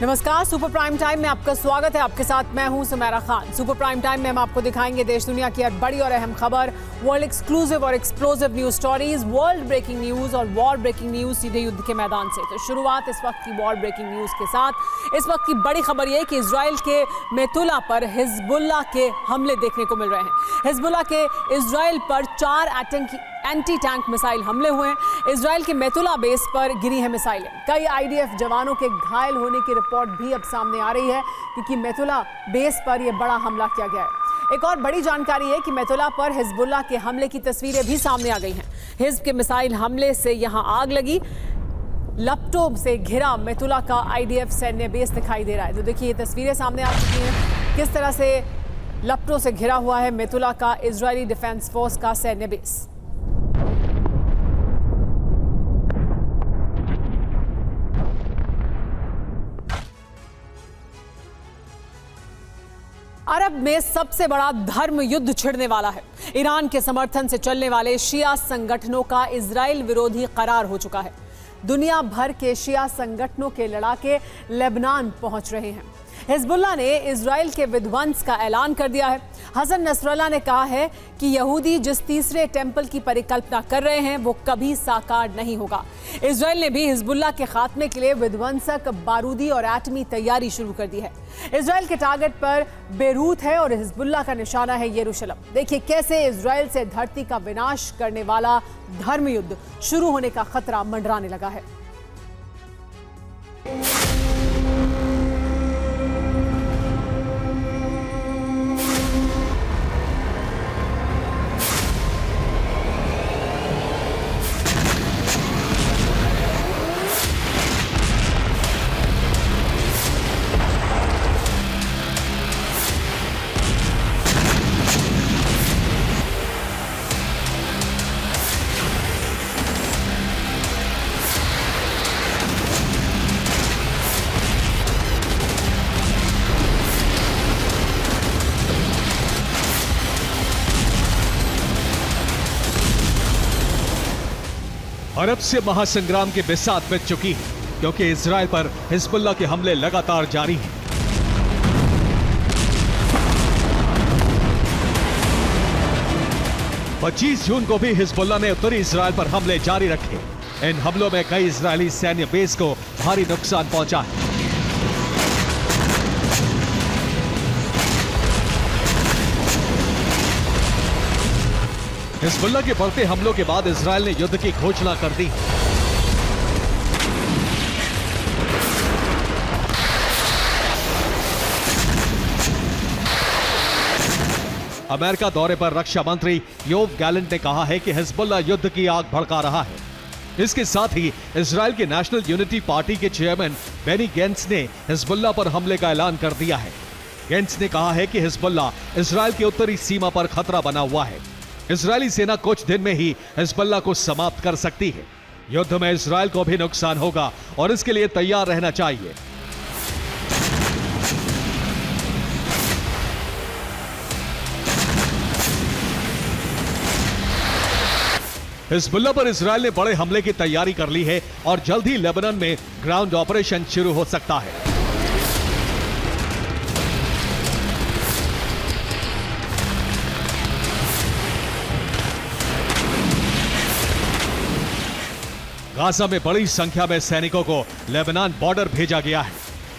नमस्कार, super prime time में आपका स्वागत है। आपके साथ मैं हूं Sumera Khan. Super prime time में हम आपको दिखाएंगे देश दुनिया की हर बड़ी और अहम खबर, वर्ल्ड एक्सक्लूसिव और explosive news stories, world breaking news और वॉर ब्रेकिंग न्यूज सीधे युद्ध के मैदान से। तो शुरुआत इस वक्त की वॉर ब्रेकिंग न्यूज के साथ। इस वक्त की बड़ी खबर यह कि इजराइल के मेतुला पर हिजबुल्लाह के हमले देखने को मिल रहे हैं। हिजबुल्लाह के इजराइल पर 4 एंटी टैंक मिसाइल हमले हुए हैं। इजराइल के मेतुला बेस पर गिरी है मिसाइलें। कई आईडीएफ जवानों के घायल होने की रिपोर्ट भी अब सामने आ रही है, क्योंकि मेतुला बेस पर यह बड़ा हमला किया गया है। एक और बड़ी जानकारी है कि मेतुला पर हिजबुल्लाह के हमले की तस्वीरें भी सामने आ गई हैं। हिजब के मिसाइल हमले से यहां आग लगी। लपटों से घिरा मेतुला का आईडीएफ सैन्य बेस दिखाई दे रहा है। तो देखिए, ये तस्वीरें सामने आ चुकी हैं, किस तरह से लपटों से घिरा हुआ है मेतुला का इजरायली डिफेंस फोर्स का सैन्य बेस। अरब में सबसे बड़ा धर्म युद्ध छिड़ने वाला है। ईरान के समर्थन से चलने वाले शिया संगठनों का इजराइल विरोधी करार हो चुका है। दुनिया भर के शिया संगठनों के लड़ाके लेबनान पहुंच रहे हैं। हिजबुल्लाह ने इजराइल के विध्वंस का ऐलान कर दिया है। हसन नसरल्लाह ने कहा है कि यहूदी जिस तीसरे टेंपल की परिकल्पना कर रहे हैं वो कभी साकार नहीं होगा। इजराइल ने भी हिजबुल्लाह के खात्मे के लिए विध्वंसक बारूदी और एटमी तैयारी शुरू कर दी है। इजराइल के टारगेट पर बेरूत है और हिजबुल्लाह का निशाना है यरूशलेम। देखिए कैसे इजराइल से धरती का विनाश करने वाला धर्म युद्ध शुरू होने का खतरा मंडराने लगा है। अरब से महासंग्राम की बिसात बच चुकी है, क्योंकि इजराइल पर हिजबुल्लाह के हमले लगातार जारी हैं। पच्चीस जून को भी हिजबुल्लाह ने उत्तरी इजराइल पर हमले जारी रखे। इन हमलों में कई इजरायली सैन्य बेस को भारी नुकसान पहुंचा है। हिजबुल्लाह के बढ़ते हमलों के बाद इजराइल ने युद्ध की घोषणा कर दी। अमेरिका दौरे पर रक्षा मंत्री योव गैलेंट ने कहा है कि हिजबुल्लाह युद्ध की आग भड़का रहा है। इसके साथ ही इजराइल के नेशनल यूनिटी पार्टी के चेयरमैन बेनी गेंट्स ने हिजबुल्लाह पर हमले का ऐलान कर दिया है। गेंट्स ने कहा है कि हिजबुल्लाह इजराइल की उत्तरी सीमा पर खतरा बना हुआ है। इजरायली सेना कुछ दिन में ही हिजबुल्लाह को समाप्त कर सकती है। युद्ध में इजराइल को भी नुकसान होगा और इसके लिए तैयार रहना चाहिए। हिजबुल्लाह पर इजराइल ने बड़े हमले की तैयारी कर ली है और जल्द ही लेबनान में ग्राउंड ऑपरेशन शुरू हो सकता है। गाजा में बड़ी संख्या में सैनिकों को लेबनान बॉर्डर भेजा गया है।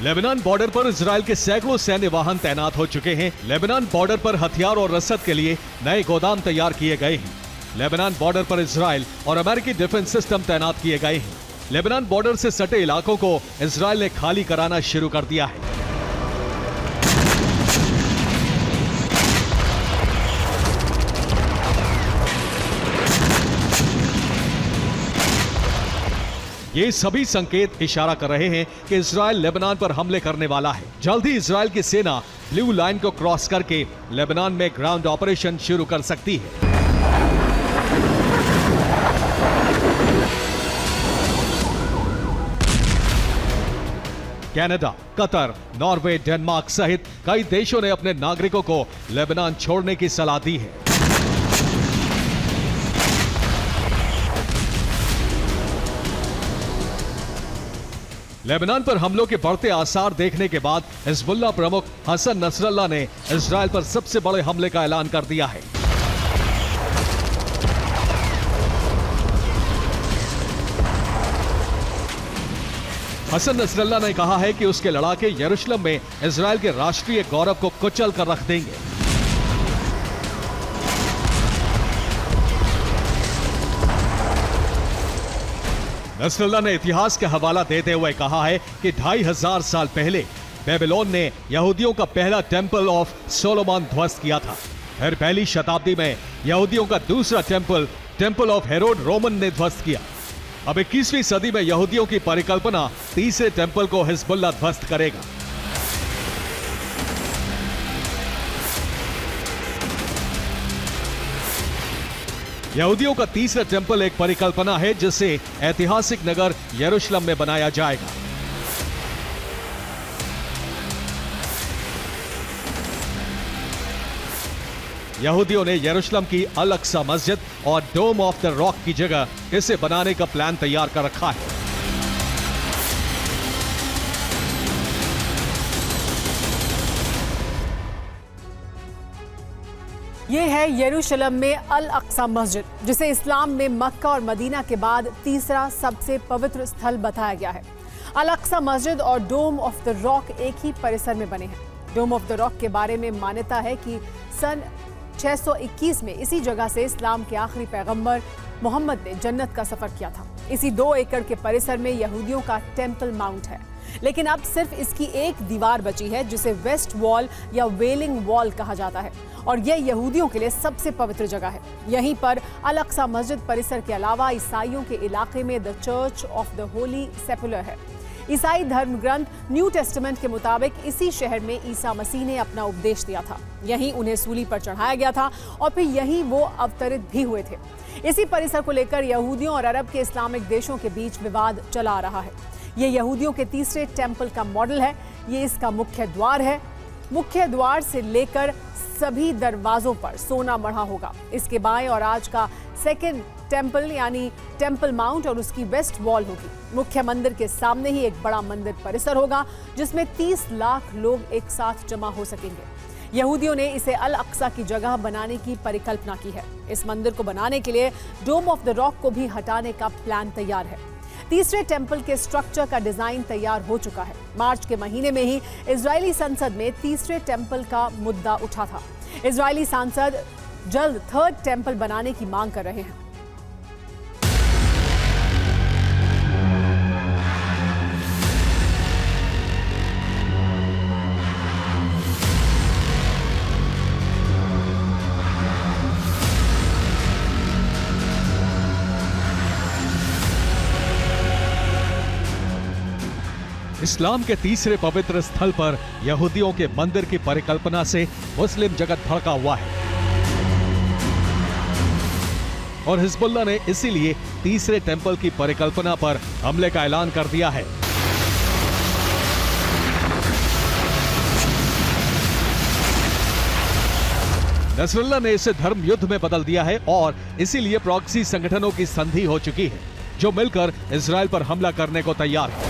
लेबनान बॉर्डर पर इजराइल के सैकड़ों सैन्य वाहन तैनात हो चुके हैं। लेबनान बॉर्डर पर हथियार और रसद के लिए नए गोदाम तैयार किए गए हैं। लेबनान बॉर्डर पर इजराइल और अमेरिकी डिफेंस सिस्टम तैनात किए गए हैं। लेबनान बॉर्डर से सटे इलाकों को इजराइल ने खाली कराना शुरू कर दिया है। ये सभी संकेत इशारा कर रहे हैं कि इजराइल लेबनान पर हमले करने वाला है। जल्द ही इजराइल की सेना ब्लू लाइन को क्रॉस करके लेबनान में ग्राउंड ऑपरेशन शुरू कर सकती है। कनाडा, कतर, नॉर्वे, डेनमार्क सहित कई देशों ने अपने नागरिकों को लेबनान छोड़ने की सलाह दी है। लेबनान पर हमलों के बढ़ते आसार देखने के बाद हिजबुल्लाह प्रमुख हसन नसरल्लाह ने इजराइल पर सबसे बड़े हमले का ऐलान कर दिया है। हसन नसरल्लाह ने कहा है कि उसके लड़ाके यरूशलेम में इजराइल के राष्ट्रीय गौरव को कुचल कर रख देंगे। नसरल्लाह ने इतिहास का हवाला देते हुए कहा है कि 2500 साल पहले बेबीलोन ने यहूदियों का पहला टेंपल ऑफ सोलोमन ध्वस्त किया था। फिर पहली शताब्दी में यहूदियों का दूसरा टेंपल ऑफ हेरोड रोमन ने ध्वस्त किया। अब 21वीं सदी में यहूदियों की परिकल्पना तीसरे टेंपल को हिजबुल्लाह ध्वस्त करेगा। यहूदियों का तीसरा टेंपल एक परिकल्पना है जिसे ऐतिहासिक नगर यरूशलेम में बनाया जाएगा। यहूदियों ने यरूशलेम की अल अक्सा मस्जिद और डोम ऑफ द रॉक की जगह इसे बनाने का प्लान तैयार कर रखा है। ये है यरूशलेम में अल अक्सा मस्जिद, जिसे इस्लाम में मक्का और मदीना के बाद तीसरा सबसे पवित्र स्थल बताया गया है। अल अक्सा मस्जिद और डोम ऑफ द रॉक एक ही परिसर में बने हैं। डोम ऑफ द रॉक के बारे में मान्यता है कि सन 621 में इसी जगह से इस्लाम के आखिरी पैगंबर मोहम्मद ने जन्नत का सफर किया था। इसी 2 एकड़ के परिसर में यहूदियों का टेंपल माउंट है, लेकिन अब सिर्फ इसकी एक दीवार बची है जिसे वेस्ट वॉल या वेलिंग वॉल कहा जाता है, और यह यहूदियों के लिए सबसे पवित्र जगह है। यहीं पर अल अक्सा मस्जिद परिसर के अलावा ईसाइयों के इलाके में the Church of the Holy Sepulchre है। ईसाई धर्म ग्रंथ न्यू टेस्टामेंट के मुताबिक इसी शहर में ईसा मसीह ने अपना उपदेश दिया था। यहीं उन्हें सूली पर चढ़ाया गया था और फिर यहीं वो अवतरित भी हुए थे। इसी परिसर को लेकर यहूदियों और अरब के इस्लामिक देशों के बीच विवाद चला आ रहा है। ये यहूदियों के तीसरे टेंपल का मॉडल है। ये इसका मुख्य द्वार है। मुख्य द्वार से लेकर सभी दरवाजों पर सोना मढ़ा होगा। इसके बाएं और आज का सेकंड टेंपल यानी टेंपल माउंट और उसकी वेस्ट वॉल होगी। मुख्य मंदिर के सामने ही एक बड़ा मंदिर परिसर होगा जिसमें 30 लाख लोग एक साथ जमा हो सकेंगे। यहूदियों ने इसे अल अक्सा की जगह बनाने की परिकल्पना की है। इस मंदिर को बनाने के लिए डोम ऑफ द रॉक को भी हटाने का प्लान तैयार है। तीसरे टेंपल के स्ट्रक्चर का डिजाइन तैयार हो चुका है। मार्च के महीने में ही इजरायली संसद में तीसरे टेंपल का मुद्दा उठा था। इजरायली सांसद जल्द थर्ड टेंपल बनाने की मांग कर रहे हैं। इस्लाम के तीसरे पवित्र स्थल पर यहूदियों के मंदिर की परिकल्पना से मुस्लिम जगत भड़का हुआ है और हिजबुल्लाह ने इसीलिए तीसरे टेंपल की परिकल्पना पर हमले का ऐलान कर दिया है। नसरल्लाह ने इसे धर्म युद्ध में बदल दिया है और इसीलिए प्रॉक्सी संगठनों की संधि हो चुकी है जो मिलकर इजराइल पर हमला करने को तैयार है।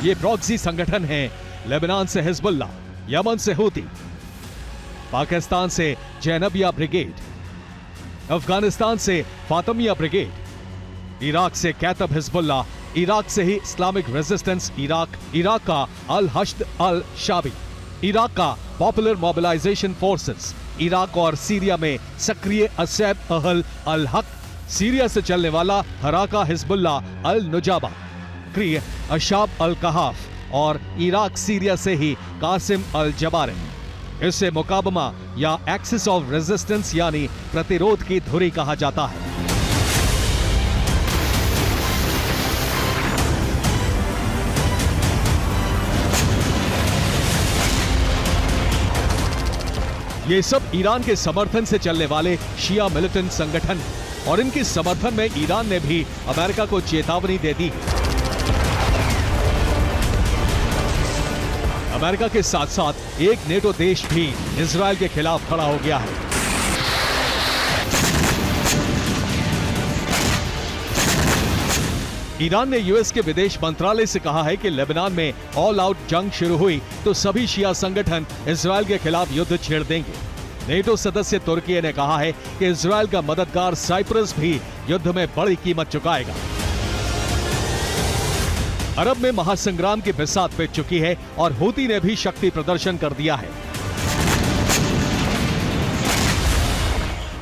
ये प्रॉक्सी संगठन हैं लेबनान से हिजबुल्लाह, यमन से हूती, पाकिस्तान से जैनबिया ब्रिगेड, अफगानिस्तान से फातिमिया ब्रिगेड, इराक से कैतब हिजबुल्लाह, इराक से ही इस्लामिक रेजिस्टेंस इराक का अल हश्द अल शाबी, इराक का पॉपुलर मोबिलाइजेशन फोर्सेस, इराक और सीरिया में सक्रिय असैब अहल अल हक, सीरिया से चलने वाला हराका हिजबुल्लाह अल नुजाबा, सक्रिय अशाब अल कहाफ और इराक सीरिया से ही कासिम अल जबारिन। इसे मुकाबमा या एक्सिस ऑफ रेजिस्टेंस यानी प्रतिरोध की धुरी कहा जाता है। ये सब ईरान के समर्थन से चलने वाले शिया मिलिटेंट संगठन हैं और इनके समर्थन में ईरान ने भी अमेरिका को चेतावनी दे दी। अमेरिका के साथ साथ एक नेटो देश भी इजराइल के खिलाफ खड़ा हो गया है। ईरान ने यूएस के विदेश मंत्रालय से कहा है कि लेबनान में ऑल आउट जंग शुरू हुई तो सभी शिया संगठन इजरायल के खिलाफ युद्ध छेड़ देंगे। नेटो सदस्य तुर्की ने कहा है कि इजरायल का मददगार साइप्रस भी युद्ध में बड़ी कीमत चुकाएगा। अरब में महासंग्राम की बिसात पिट चुकी है और हूती ने भी शक्ति प्रदर्शन कर दिया है।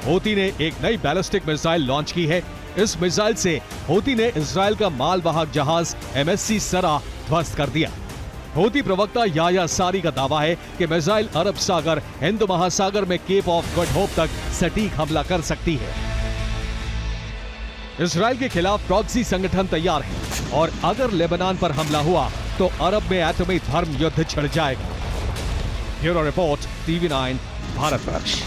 हूती ने एक नई बैलिस्टिक मिसाइल लॉन्च की है। इस मिसाइल से हूती ने इजरायल का मालवाहक जहाज MSC सरा ध्वस्त कर दिया। हूती प्रवक्ता याह्या सारी का दावा है कि मिसाइल अरब सागर, हिंद महासागर में केप ऑफ गुड होप तक सटीक हमला कर सकती है। इजरायल के खिलाफ प्रॉक्सी संगठन तैयार है और अगर लेबनान पर हमला हुआ तो अरब में एटमी धर्म युद्ध छिड़ जाएगा। Bureau report, TV9 Bharatvarsh.